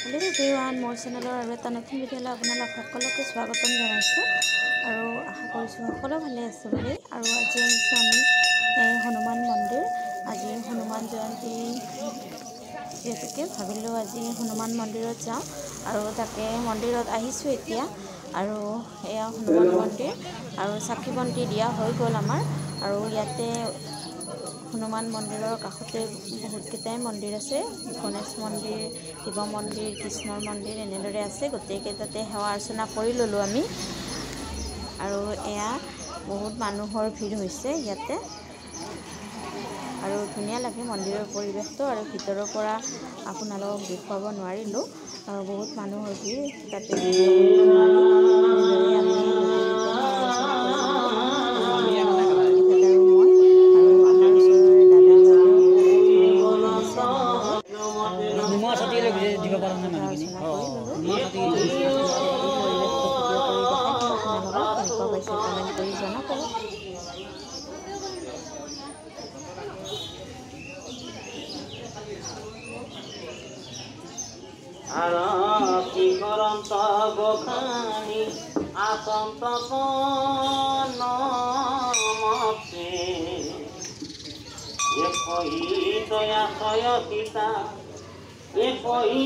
hello everyone मोर चेनेलर और এটা নতুন ভিডিঅ'লৈ আপোনালোক সকলোকে স্বাগতম জনাইছোঁ আৰু আশা কৰিছোঁ সকলো ভালে আছে বুলি আৰু আজি আহিছোঁ আমি হনুমান মন্দিৰ আজি হনুমান জয়ন্তী যেহেতুকে ভাবিলোঁ আজি হনুমান মন্দিৰত যাওঁ আৰু তাকে মন্দিৰত আহিছোঁ এতিয়া আৰু এয়া হনুমান মন্দিৰ আৰু চাকি বন্তি দিয়া হৈ গ'ল আমাৰ আৰু ইয়াতে हनुमान मंदिर काषते बहुत केटाई मंदिर आछे गणेश मंदिर शिव मंदिर कृष्णर मंदिर एनेदरे आछे गोटेकेइटाते सेवा अर्चना करि ललो आमी आरो एया बहुत मानुहर भिड़ होइसे याते आरो धुनिया लागे मंदिरर परिवेशतो आरो भितৰৰ পৰা আপোনালোকক দেখুৱাব নোৱাৰিলো बहुत मानुहर भिड़ ताते आरती करंत गोखानी आसंत नमस्ते एकई दया सय सीता एकई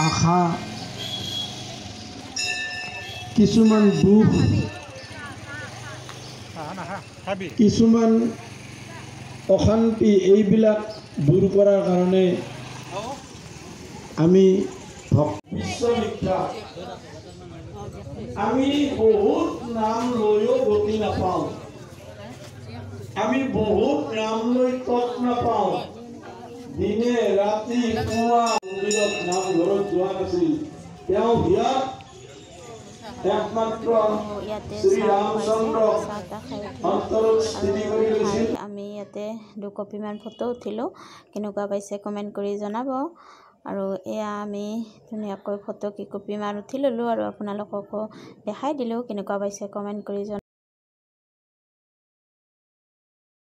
आशा কিছুমান দুখ কিছুমান অশান্তি এইবিলাক দূৰ কৰাৰ কাৰণে আমি বিশ্ববিখ্যাত আমি বহুত নাম লৈও গতি নাপাওঁ আমি বহুত নাম লৈ তত নাপাওঁ দিনে ৰাতি পুৱা মন্দিৰত নাম ঘৰত যোৱা নাছিল তেওঁ হিয়াত আমি ইয়াতে 2 কপিমান ফটো উঠিলো কেনেকুৱা পাইছে কমেন্ট কৰি জনাব আৰু এয়া আমি ধুনিয়াকৈ ফটো কি কপিমান উঠি ললো আৰু আপোনালোককো দেখাই দিলো কেনেকুৱা পাইছে কমেন্ট কৰি